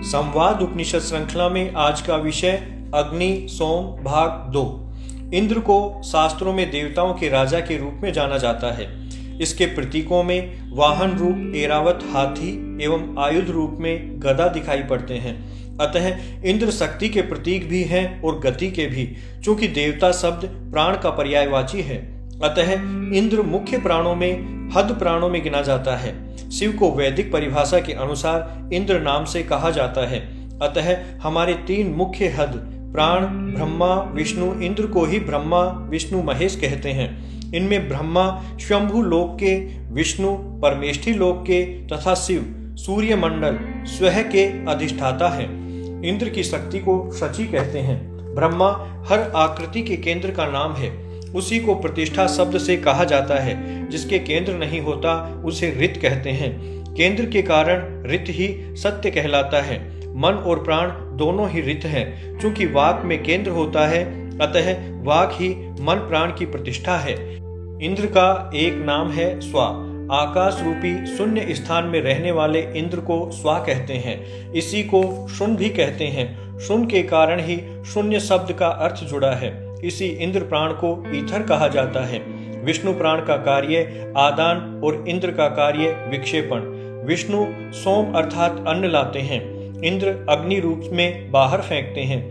संवाद उपनिषद श्रृंखला में आज का विषय अग्नि सोम भाग 2। इंद्र को शास्त्रों में देवताओं के राजा के रूप में जाना जाता है। इसके प्रतीकों में वाहन रूप ऐरावत हाथी एवं आयुध रूप में गदा दिखाई पड़ते हैं। अतः इंद्र शक्ति के प्रतीक भी हैं और गति के भी, चूंकि देवता शब्द प्राण का पर्यायवाची है। अतः इंद्र मुख्य प्राणों में हद प्राणों में गिना जाता है। शिव को वैदिक परिभाषा के अनुसार इंद्र नाम से कहा जाता है। अतः हमारे 3 मुख्य हद प्राण ब्रह्मा विष्णु इंद्र को ही ब्रह्मा विष्णु महेश कहते हैं। इनमें ब्रह्मा स्वयंभू लोक के, विष्णु परमेष्ठी लोक के तथा शिव सूर्य मंडल स्वयं के अधिष्ठाता है। इंद्र की शक्ति को शची कहते हैं। ब्रह्मा हर आकृति के केंद्र का नाम है। उसी को प्रतिष्ठा शब्द से कहा जाता है। जिसके केंद्र नहीं होता उसे ऋत कहते हैं। केंद्र के कारण ऋत ही सत्य कहलाता है। मन और प्राण दोनों ही ऋत हैं। चूंकि वाक में केंद्र होता है, अतः वाक ही मन प्राण की प्रतिष्ठा है। इंद्र का एक नाम है स्वा। आकाश रूपी शून्य स्थान में रहने वाले इंद्र को स्वा कहते हैं। इसी को शून्य भी कहते हैं। शून्य के कारण ही शून्य शब्द का अर्थ जुड़ा है। इसी इंद्र प्राण को ईथर कहा जाता है। विष्णु प्राण का कार्य आदान और इंद्र का कार्य विक्षेपण। विष्णु सोम अर्थात अन्न लाते हैं। इंद्र अग्नि रूप में बाहर फेंकते हैं।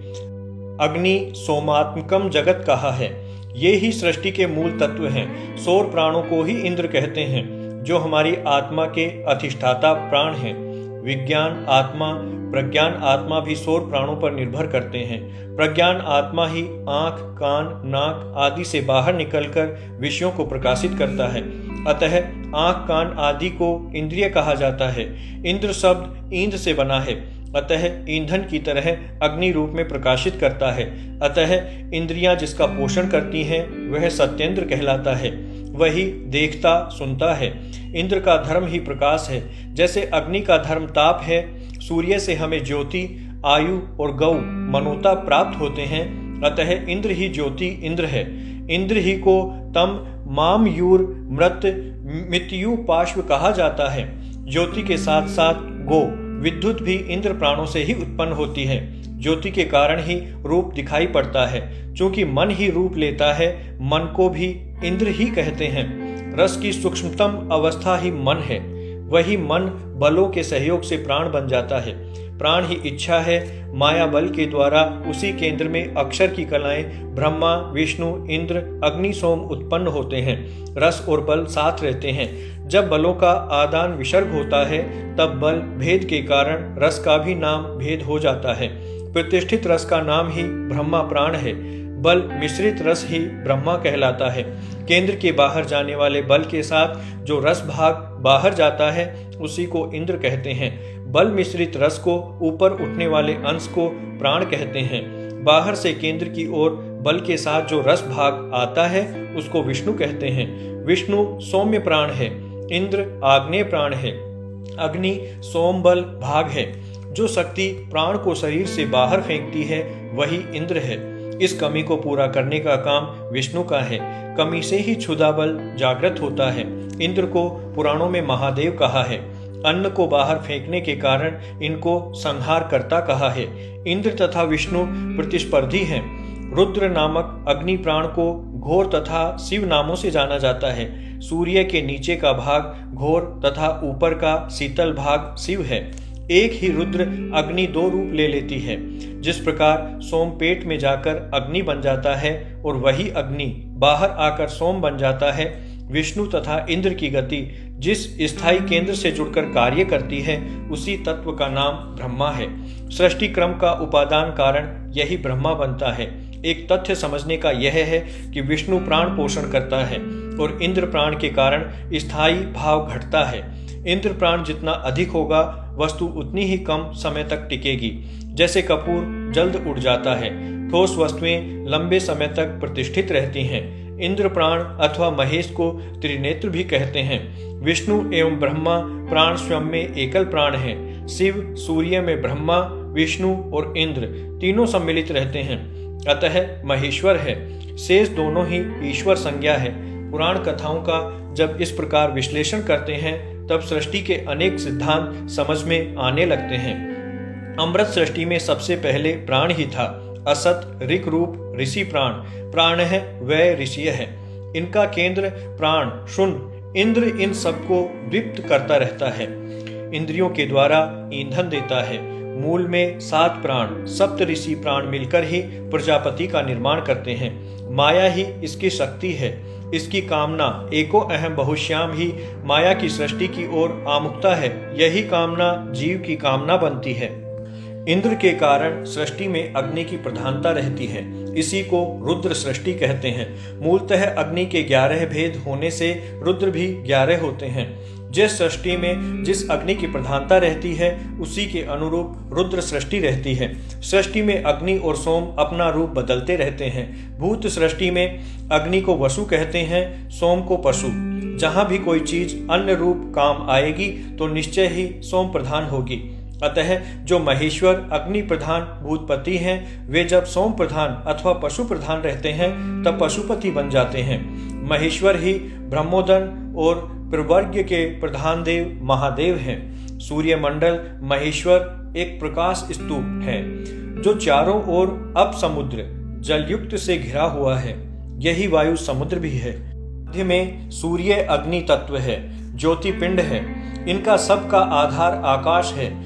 अग्नि सोमात्मकम जगत कहा है। ये ही सृष्टि के मूल तत्व हैं। सौर प्राणों को ही इंद्र कहते हैं, जो हमारी आत्मा के अधिष्ठाता प्राण हैं। विज्ञान आत्मा प्रज्ञान आत्मा भी सौर प्राणों पर निर्भर करते हैं। प्रज्ञान आत्मा ही आंख कान नाक आदि से बाहर निकलकर विषयों को प्रकाशित करता है। अतः आंख कान आदि को इंद्रिय कहा जाता है। इंद्र शब्द ईंध से बना है, अतः ईंधन की तरह अग्नि रूप में प्रकाशित करता है। अतः इंद्रियां जिसका पोषण करती हैं वह सत्येंद्र कहलाता है। वही देखता सुनता है। इंद्र का धर्म ही प्रकाश है। जैसे अग्नि का धर्म ताप है, सूर्य से हमें ज्योति आयु और गौ मनोता प्राप्त होते हैं। अतः इंद्र ही ज्योति इंद्र है। इंद्र ही को तम माम यूर मृत मित्यु पार्श्व कहा जाता है। ज्योति के साथ साथ गो विद्युत भी इंद्र प्राणों से ही उत्पन्न होती है। ज्योति के कारण ही रूप दिखाई पड़ता है। चूंकि मन ही रूप लेता है, मन को भी इंद्र ही कहते हैं। रस की सूक्ष्मतम अवस्था ही मन है। वही मन बलों के सहयोग से प्राण बन जाता है। प्राण ही इच्छा है। माया बल के द्वारा उसी केंद्र में अक्षर की कलाएं ब्रह्मा विष्णु इंद्र अग्नि सोम उत्पन्न होते हैं। रस और बल साथ रहते हैं। जब बलों का आदान विसर्ग होता है, तब बल भेद के कारण रस का भी नाम भेद हो जाता है। प्रतिष्ठित रस का नाम ही ब्रह्मा प्राण है। बल मिश्रित रस ही ब्रह्मा कहलाता है। केंद्र के बाहर जाने वाले बल के साथ जो रस भाग बाहर जाता है, उसी को इंद्र कहते हैं। बल मिश्रित रस को ऊपर उठने वाले अंश को प्राण कहते हैं। बाहर से केंद्र की ओर बल के साथ जो रस भाग आता है, उसको विष्णु कहते हैं। विष्णु सौम्य प्राण है। इंद्र आग्नेय प्राण है। अग्नि सोम बल भाग है। जो शक्ति प्राण को शरीर से बाहर फेंकती है, वही इंद्र है। इस कमी को पूरा करने का काम विष्णु का है। कमी से ही क्षुधा बल जागृत होता है। इंद्र को पुराणों में महादेव कहा है। अन्न को बाहर फेंकने के कारण इनको संहार करता कहा है। इंद्र तथा विष्णु प्रतिस्पर्धी हैं। रुद्र नामक अग्नि प्राण को घोर तथा शिव नामों से जाना जाता है। सूर्य के नीचे का भाग घोर तथा ऊपर का शीतल भाग शिव है। एक ही रुद्र अग्नि 2 रूप ले लेती है। जिस प्रकार सोम पेट में जाकर अग्नि बन जाता है और वही अग्नि बाहर आकर सोम बन जाता है, विष्णु तथा इंद्र की गति जिस स्थायी केंद्र से जुड़कर कार्य करती है, उसी तत्व का नाम ब्रह्मा है। सृष्टि क्रम का उपादान कारण यही ब्रह्मा बनता है। एक तथ्य समझने का यह है कि विष्णु प्राण पोषण करता है और इंद्र प्राण के कारण स्थायी भाव घटता है। इंद्र प्राण जितना अधिक होगा, वस्तु उतनी ही कम समय तक टिकेगी। जैसे कपूर जल्द उड़ जाता है, ठोस वस्तुएं लंबे समय तक प्रतिष्ठित रहती हैं। इंद्र प्राण अथवा महेश को त्रिनेत्र भी कहते हैं। विष्णु एवं ब्रह्मा प्राण स्वयं में एकल प्राण हैं। शिव सूर्य में ब्रह्मा विष्णु और इंद्र तीनों सम्मिलित रहते हैं, अतः महेश्वर है। शेष दोनों ही ईश्वर संज्ञा है। पुराण कथाओं का जब इस प्रकार विश्लेषण करते हैं, तब सृष्टि के अनेक सिद्धांत समझ में आने लगते हैं। अमृत सृष्टि में सबसे पहले प्राण ही था। असत, ऋक रूप, ऋषि प्राण, प्राण है वह ऋषि है। इनका केंद्र प्राण शून्य इंद्र इन सबको दीप्त करता रहता है, इंद्रियों के द्वारा ईंधन देता है। मूल में 7 प्राण, सप्त ऋषि प्राण मिलकर ही प्रजापति का निर्माण करते हैं। माया ही इसकी शक्ति है, इसकी कामना एको अहम बहुश्याम ही माया की सृष्टि की ओर आमुखता है। यही कामना जीव की कामना बनती है। इंद्र के कारण सृष्टि में अग्नि की प्रधानता रहती है, इसी को रुद्र सृष्टि कहते हैं। मूलतः अग्नि के 11 भेद होने से रुद्र भी 11 होते हैं। जिस सृष्टि में जिस अग्नि की प्रधानता रहती है उसी के अनुरूप रुद्र सृष्टि रहती है। सृष्टि में अग्नि और सोम अपना रूप बदलते रहते हैं। भूत सृष्टि में अग्नि को वसु कहते हैं, सोम को पशु। जहां भी कोई चीज अन्य रूप काम आएगी तो निश्चय ही सोम प्रधान होगी। अतः जो महेश्वर अग्नि प्रधान भूतपति हैं, वे जब सोम प्रधान अथवा पशु प्रधान रहते हैं तब पशुपति बन जाते हैं। महेश्वर ही ब्रह्मोदन और प्रवर्ग्य के प्रधान देव महादेव हैं। सूर्य मंडल महेश्वर एक प्रकाश स्तूप है जो चारों ओर अप समुद्र जलयुक्त से घिरा हुआ है। यही वायु समुद्र भी है। मध्य में सूर्य अग्नि तत्व है, ज्योति पिंड है। इनका सबका आधार आकाश है।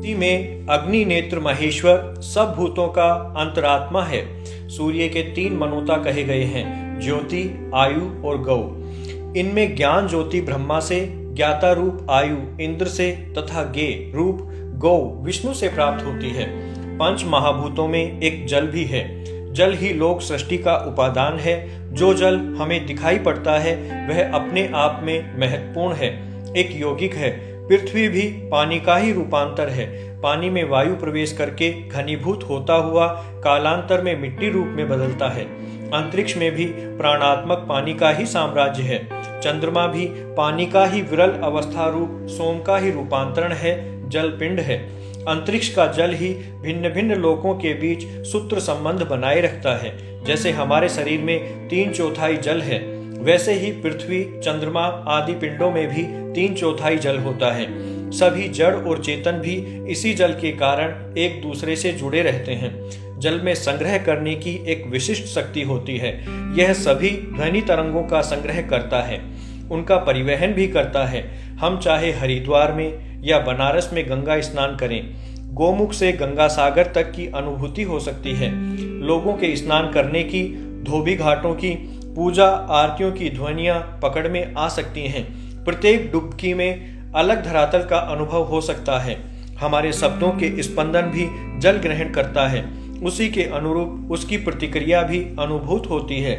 में अग्नि नेत्र महेश्वर सब भूतों का अंतरात्मा है। सूर्य के 3 मनोता कहे गए हैं, ज्योति, आयु और गौ। इनमें ज्ञान ज्योति ब्रह्मा से, ज्ञाता रूप आयु इंद्र से तथा गे रूप गौ विष्णु से प्राप्त होती है। 5 महाभूतों में एक जल भी है। जल ही लोक सृष्टि का उपादान है। जो जल हमें दिखाई पड़ता है वह अपने आप में महत्वपूर्ण है, एक यौगिक है। पृथ्वी भी पानी का ही रूपांतर है। पानी में वायु प्रवेश करके घनीभूत होता हुआ कालांतर में मिट्टी रूप में बदलता है। अंतरिक्ष में भी प्राणात्मक पानी का ही साम्राज्य है। चंद्रमा भी पानी का ही विरल अवस्था रूप सोम का ही रूपांतरण है, जल पिंड है। अंतरिक्ष का जल ही भिन्न भिन्न लोकों के बीच सूत्र संबंध बनाए रखता है। जैसे हमारे शरीर में 3/4 जल है, वैसे ही पृथ्वी, चंद्रमा आदि पिंडों में भी 3/4 जल होता है। सभी जड़ और चेतन भी इसी जल के कारण एक दूसरे से जुड़े रहते हैं। जल में संग्रह करने की एक विशिष्ट शक्ति होती है। यह सभी ध्वनि तरंगों का संग्रह करता है, उनका परिवहन भी करता है। हम चाहे हरिद्वार में या बनारस में गंगा स्नान करें, गोमुख से गंगा सागर तक की अनुभूति हो सकती है। लोगों के स्नान करने की, धोबी घाटों की, पूजा आरतियों की ध्वनियां पकड़ में आ सकती हैं। प्रत्येक डुबकी में अलग धरातल का अनुभव हो सकता है। हमारे शब्दों के स्पंदन भी जल ग्रहण करता है, उसी के अनुरूप उसकी प्रतिक्रिया भी अनुभूत होती है।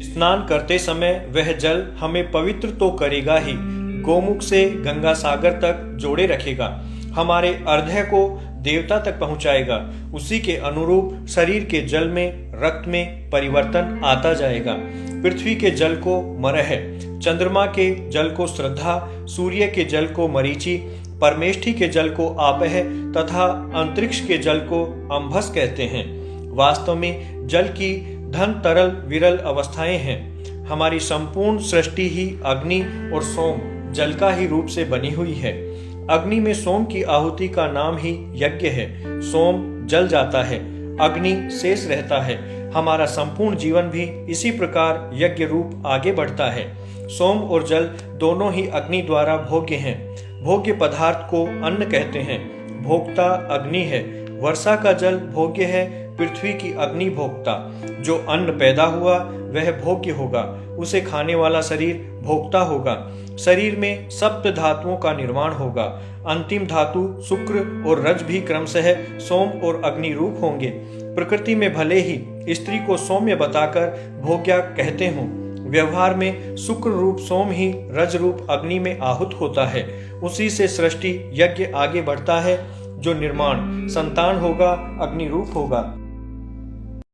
स्नान करते समय वह जल हमें पवित्र तो करेगा ही, गोमुख से गंगा सागर तक जोड़े रखेगा, हमारे हृदय को देवता तक पहुंचाएगा। उसी के अनुरूप शरीर के जल में, रक्त में परिवर्तन आता जाएगा। पृथ्वी के जल को मरह, चंद्रमा के जल को श्रद्धा, सूर्य के जल को मरीचि, परमेष्ठी के जल को आपह तथा अंतरिक्ष के जल को अंभस कहते हैं। वास्तव में जल की धन तरल विरल अवस्थाएं हैं। हमारी संपूर्ण सृष्टि ही अग्नि और सोम जल का ही रूप से बनी हुई है। अग्नि में सोम की आहुति का नाम ही यज्ञ है। सोम जल जाता है, अग्नि शेष रहता है। हमारा संपूर्ण जीवन भी इसी प्रकार यज्ञ रूप आगे बढ़ता है। सोम और जल दोनों ही अग्नि द्वारा भोग्य हैं। भोग्य पदार्थ को अन्न कहते हैं। भोक्ता अग्नि है। वर्षा का जल भोग्य है, पृथ्वी की अग्नि भोक्ता। जो अन्न पैदा हुआ वह भोग्य होगा, उसे खाने वाला शरीर भोक्ता होगा। शरीर में सप्त धातुओं का निर्माण होगा। अंतिम धातु शुक्र और रज भी क्रमशः सोम और अग्नि रूप होंगे। प्रकृति में भले ही स्त्री को सौम्य बताकर भोग्या कहते हों, व्यवहार में शुक्र रूप सोम ही रज रूप अग्नि में आहुत होता है। उसी से सृष्टि यज्ञ आगे बढ़ता है। जो निर्माण संतान होगा अग्नि रूप होगा।